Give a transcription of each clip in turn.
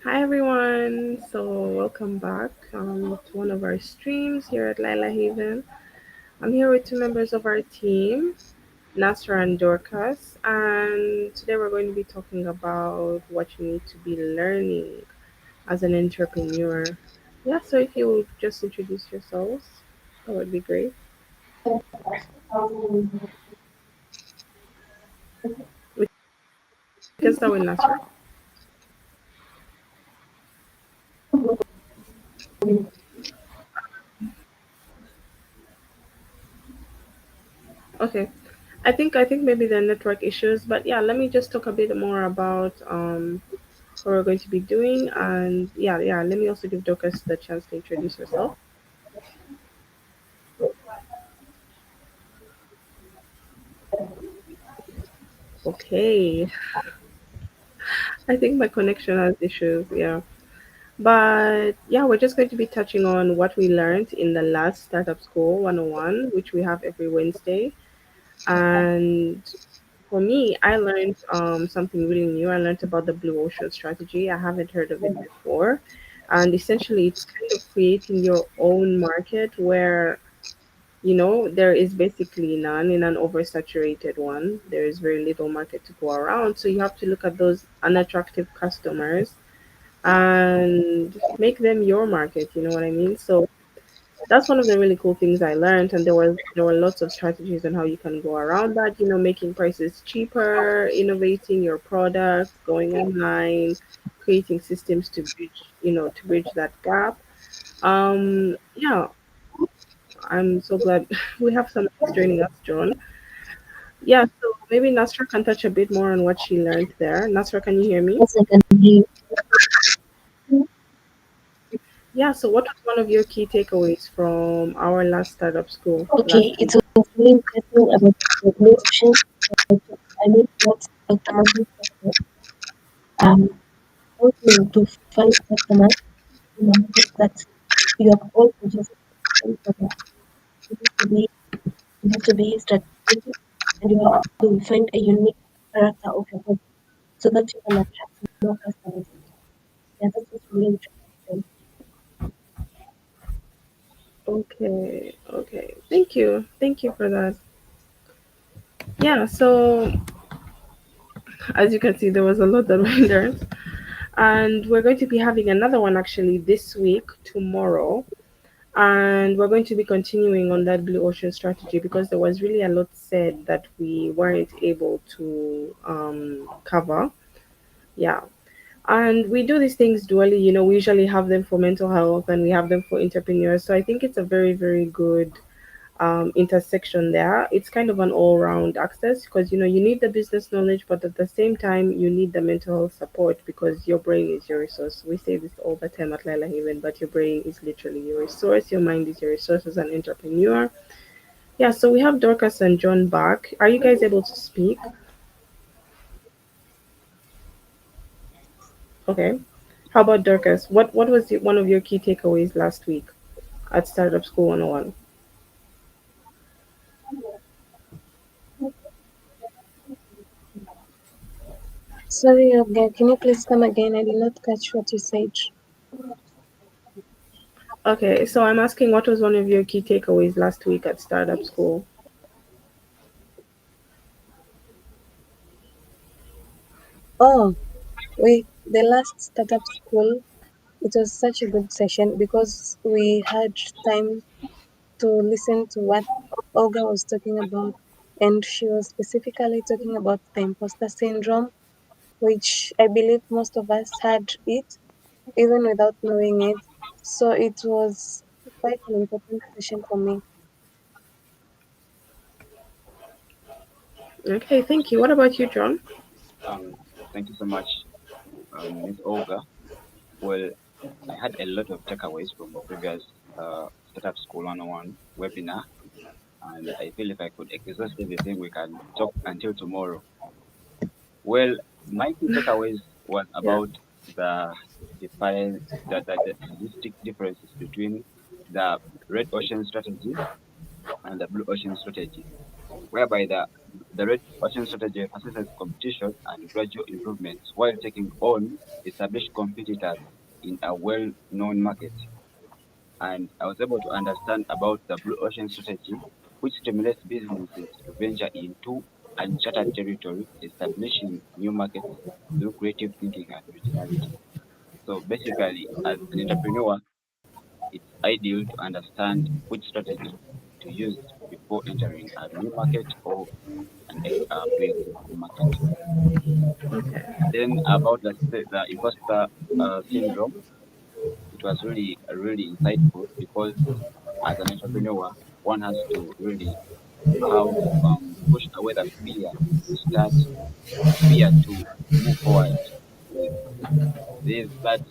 Hi everyone, so welcome back to one of our streams here at Lila Haven. I'm here with two members of our team, Nasra and Dorcas, and today we're going to be talking about what you need to be learning as an entrepreneur. Yeah, so if you would just introduce yourselves, that would be great. We can start with Nasra. Okay, I think maybe the network issues, but yeah, let me just talk a bit more about what we're going to be doing. And yeah, let me also give Dorcas the chance to introduce herself. Okay, I think my connection has issues. Yeah, but yeah, we're just going to be touching on what we learned in the last Startup School 101, which we have every Wednesday. And for me, I learned something really new. I learned about the blue ocean strategy. I haven't heard of it before. And essentially, it's kind of creating your own market where there is basically none in an oversaturated one. There is very little market to go around. So you have to look at those unattractive customers and make them your market. You know what I mean? So that's one of the really cool things I learned. And there were lots of strategies on how you can go around that. Making prices cheaper, innovating your product, going online, creating systems to bridge that gap. Yeah, I'm so glad we have someone who's joining us, John. Yeah, so maybe Nasra can touch a bit more on what she learned there. Nasra, can you hear me? Yes, I can hear you. Yeah, so what was one of your key takeaways from our last startup school Okay, last it week? was really interesting about the blue ocean. I mean, what Dr. Martin said, um, how to find customers in a market that you have all produced one product. You have to be, you have to be strategic and you have to find a unique character of your product so that you can attract more customers. Yeah, that was really interesting. Okay, okay. Thank you. Thank you for that. Yeah, so as you can see, there was a lot that we learned. And we're going to be having another one actually this week, tomorrow. And we're going to be continuing on that blue ocean strategy because there was really a lot said that we weren't able to cover. Yeah. And we do these things dually. We usually have them for mental health and we have them for entrepreneurs. So I think it's a very, very good intersection there. It's kind of an all-round access because you need the business knowledge, but at the same time you need the mental health support because your brain is your resource. We say this all the time at Lila Haven, but your brain is literally your resource. Your mind is your resource as an entrepreneur. Yeah, so we have Dorcas and John back. Are you guys able to speak? Okay. How about Dorcas? What was one of your key takeaways last week at Startup School 101? Sorry, can you please come again? I did not catch what you said. Okay, so I'm asking what was one of your key takeaways last week at Startup School? Oh, wait, the last startup school, it was such a good session because we had time to listen to what Olga was talking about, and she was specifically talking about the imposter syndrome, which I believe most of us had it, even without knowing it. So it was quite an important session for me. Okay, thank you. What about you, John? Um, Thank you so much, Miss Olga. Well, I had a lot of takeaways from the previous Startup School 101 webinar, and I feel if I could exhaust everything, we can talk until tomorrow. Well, my key takeaways was Yeah. about the define the stylistic differences between the red ocean strategy and the blue ocean strategy. whereby the red ocean strategy assesses competition and gradual improvements while taking on established competitors in a well-known market. And I was able to understand about the blue ocean strategy, which stimulates businesses to venture into uncharted territory, establishing new markets through creative thinking and originality. So basically, as an entrepreneur, it's ideal to understand which strategy to use before entering a new market or a pre-existing market. Okay. Then about the imposter syndrome, it was really insightful because as an entrepreneur, one has to really have push away the fear to move forward. With there's that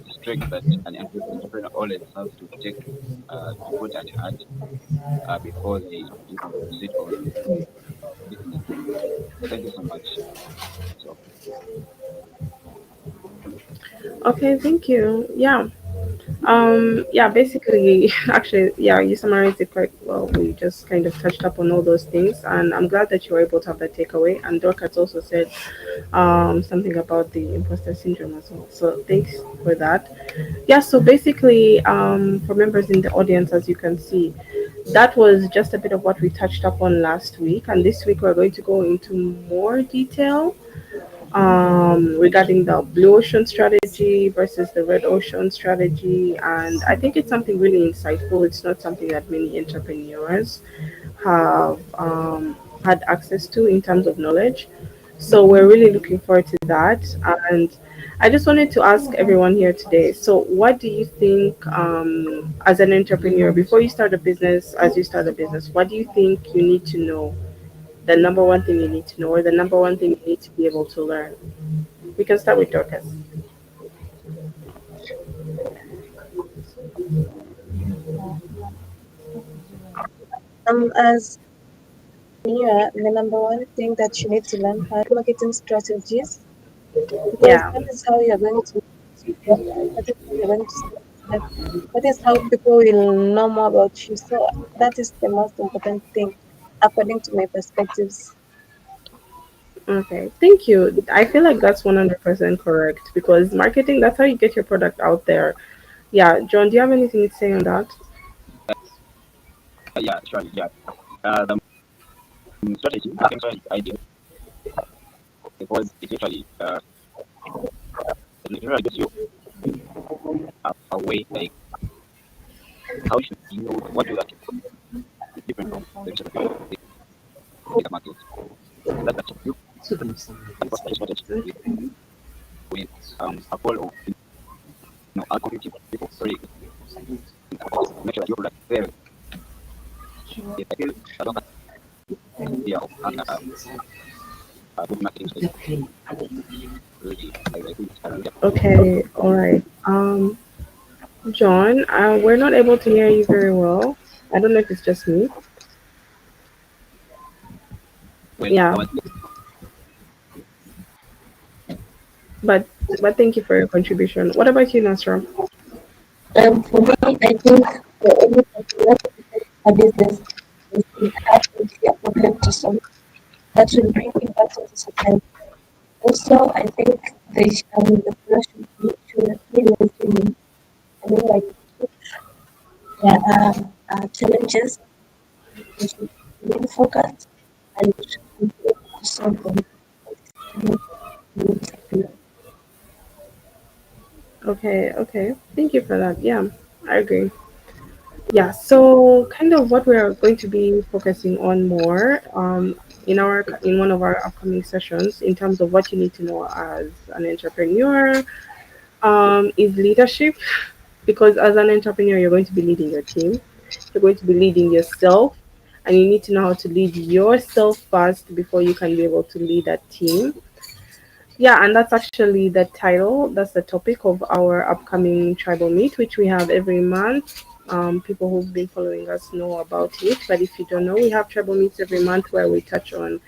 streak that an entrepreneur always has to take to put at heart before they even proceed on business. So thank you so much. So Okay, thank you. Yeah. Yeah, basically, actually, yeah, you summarized it quite well. We just kind of touched up on all those things, and I'm glad that you were able to have that takeaway. And Dorcas also said something about the imposter syndrome as well. So thanks for that. Yeah, so basically, for members in the audience, as you can see, that was just a bit of what we touched up on last week, and this week we're going to go into more detail regarding the blue ocean strategy versus the red ocean strategy. And I think it's something really insightful. It's not something that many entrepreneurs have had access to in terms of knowledge. So we're really looking forward to that. And I just wanted to ask everyone here today. So, what do you think, as an entrepreneur, before you start a business, as you start a business, what do you think you need to know? The number one thing you need to know, or the number one thing you need to be able to learn? We can start with Dorcas. As yeah, the number one thing that you need to learn are marketing strategies because Yeah. that is how you're going to that is how you're going to start. That is how people will know more about you. So that is the most important thing, according to my perspectives. Okay. Thank you. I feel like that's 100% correct because marketing, that's how you get your product out there. Yeah. John, do you have anything to say on that? yeah, sure, yeah. The marketing strategy is ideal because it really gives you a way like how should you what do that is different from the rest of the people in the market. That's the you and what's the strategy with a goal of our community people really make sure that your product is very if I feel I don't have an idea of having a good marketing strategy really I think it's really Okay. All right. John, we're not able to hear you very well. I don't know if it's just me. well I Yeah. was But but thank you for your contribution. What about you, Nasra? For me, I think for any particular a business is to have a clear problem to solve that will bring impact on the society. Also, I think the production should be less genuine. I mean, like, there are challenges we should really focus and we should be able to solve them. Okay. Okay. Thank you for that. Yeah, I agree. Yeah, so kind of what we're going to be focusing on more in one of our upcoming sessions in terms of what you need to know as an entrepreneur is leadership, because as an entrepreneur you're going to be leading your team, you're going to be leading yourself, and you need to know how to lead yourself first before you can be able to lead a team. Yeah, and that's actually the title. That's the topic of our upcoming tribal meet, which we have every month. People who've been following us know about it, but if you don't know, we have tribal meets every month where we touch on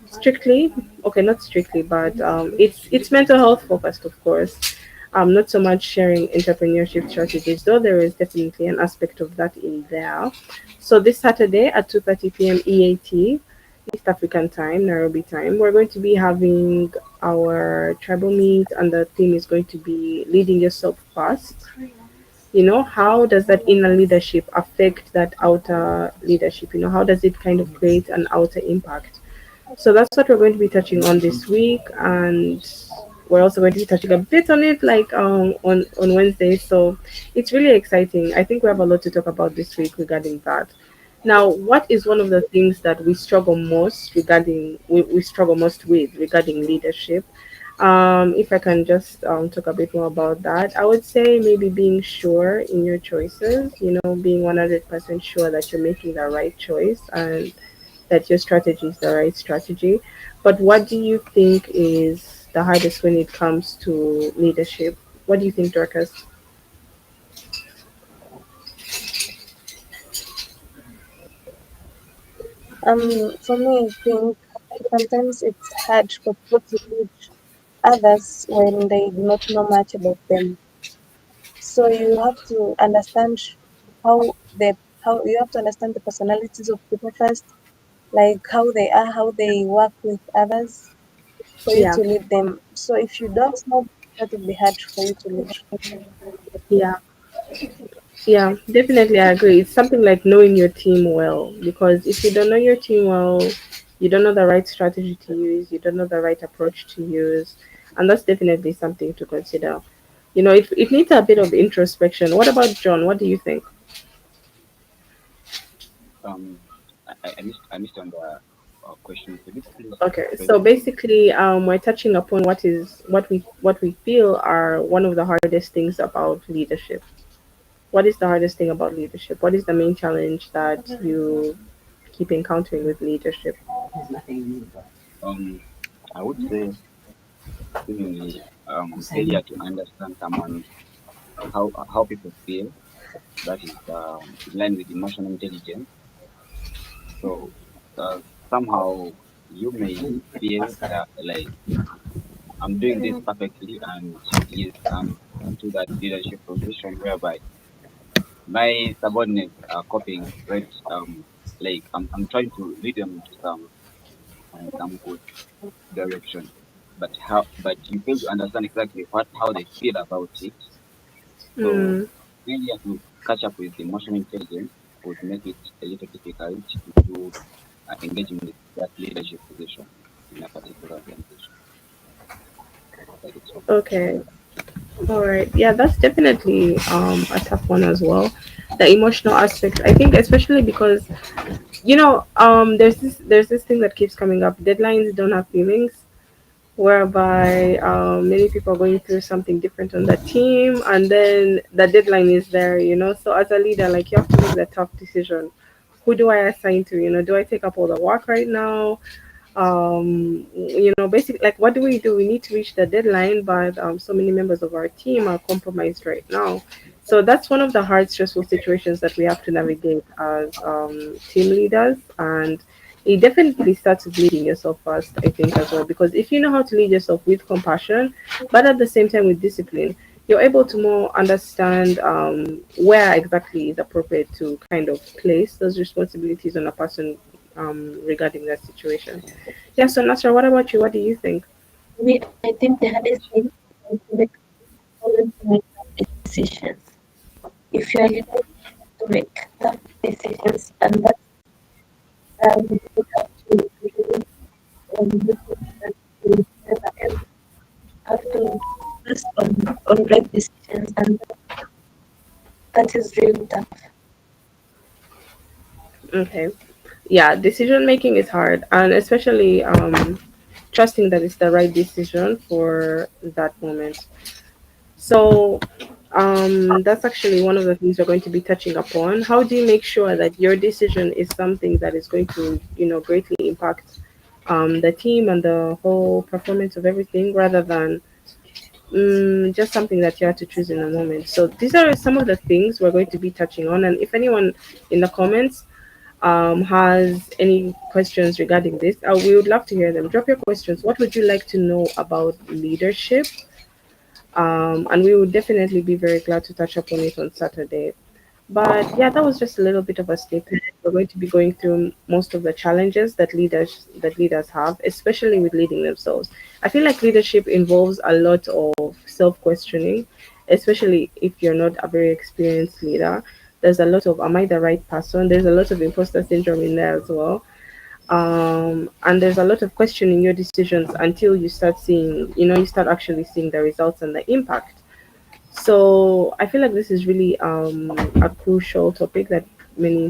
strictly, okay, not strictly, but it's mental health focused, of course. Not so much sharing entrepreneurship strategies, though there is definitely an aspect of that in there. So this Saturday at 2:30 p.m. EAT, East African time, Nairobi time, we're going to be having our tribal meet, and the theme is going to be leading yourself first. How does that inner leadership affect that outer leadership? How does it kind of create an outer impact? So that's what we're going to be touching on this week, and we're also going to be touching a bit on it, like on Wednesday. So it's really exciting. I think we have a lot to talk about this week regarding that. Now, what is one of the things that we struggle most with regarding leadership? If I can just talk a bit more about that, I would say maybe being sure in your choices. Being 100% sure that you're making the right choice and that your strategy is the right strategy. But what do you think is the hardest when it comes to leadership? What do you think, Dorcas? For me, I think sometimes it's hard for people to lead others when they do not know much about them. So you have to understand how they how you have to understand the personalities of people first, like how they are, how they work with others, for you Yeah, to lead them. So if you don't know, that will be hard for you to lead. yeah, yeah, definitely. I agree. It's something like knowing your team well, because if you don't know your team well, you don't know the right strategy to use, you don't know the right approach to use, and that's definitely something to consider. It needs a bit of introspection. What about John? What do you think? Um, I missed on the question. Could you please Okay, repeat so it? basically, we're touching upon what we feel are one of the hardest things about leadership. What is the hardest thing about leadership? What is the main challenge that you keep encountering with leadership? Um, I would say seemingly failure to understand someone how people feel. That is in line with emotional intelligence. So somehow you may feel that like I'm doing this perfectly, and yes, I'm into that leadership position whereby my subordinates are copying great. Like I'm trying to lead them into some good direction, but you fail to understand exactly how they feel about it. So Mm, failure to catch up with emotional intelligence would make it a little difficult to engage in that leadership position in a particular organization. That is all. okay. All right. Yeah, that's definitely a tough one as well. The emotional aspect. I think especially because there's this thing that keeps coming up. Deadlines don't have feelings, whereby many people are going through something different on the team, and then the deadline is there. So as a leader, like, you have to make the tough decision. Who do I assign to? Do I take up all the work right now? Basically, like, what do? We need to reach the deadline, but so many members of our team are compromised right now. So that's one of the hard, stressful situations that we have to navigate as team leaders. And it definitely starts with leading yourself first, I think, as well, because if you know how to lead yourself with compassion, but at the same time with discipline, you're able to more understand where exactly is appropriate to kind of place those responsibilities on a person regarding that situation. Yeah, so Nasra, what about you? What do you think? Me, I think the hardest thing is to make always to make tough decisions. If you are leading to make tough decisions, and that you have to really do things that will never end. Have to focus on right decisions, and that is really tough. Okay. Yeah, decision making is hard, and especially trusting that it's the right decision for that moment. So, that's actually one of the things we're going to be touching upon. How do you make sure that your decision is something that is going to, greatly impact the team and the whole performance of everything, rather than just something that you have to choose in a moment? So these are some of the things we're going to be touching on. And if anyone in the comments has any questions regarding this, we would love to hear them. Drop your questions. What would you like to know about leadership? And we would definitely be very glad to touch upon it on Saturday. But yeah, that was just a little bit of a snippet. We're going to be going through most of the challenges that leaders have, especially with leading themselves. I feel like leadership involves a lot of self-questioning, especially if you're not a very experienced leader. There's a lot of am I the right person? There's a lot of imposter syndrome in there as well. And there's a lot of questioning your decisions until you start seeing, you start actually seeing the results and the impact. So I feel like this is really a crucial topic that many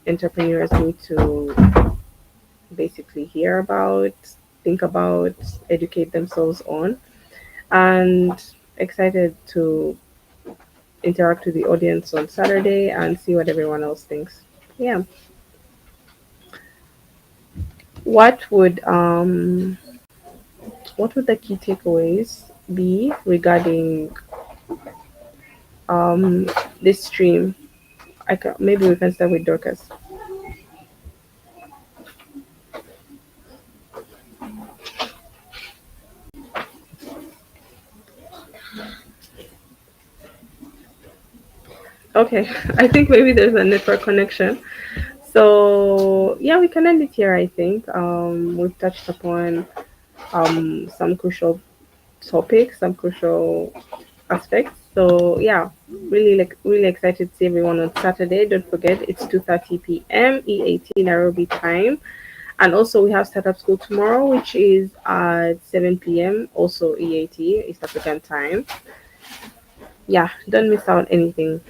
entrepreneurs need to basically hear about, think about, educate themselves on, and excited to interact with the audience on Saturday and see what everyone else thinks. Yeah. What would um what would the key takeaways be regarding um this stream? Maybe we can start with Dorcas. Okay, I think maybe there's a network connection. So yeah, we can end it here. I think we've touched upon some crucial topics, some crucial aspects. So yeah, really excited to see everyone on Saturday. Don't forget it's 2:30 p.m. EAT Nairobi time, and also we have startup school tomorrow, which is at 7 p.m. also EAT East African time. Yeah, don't miss out anything.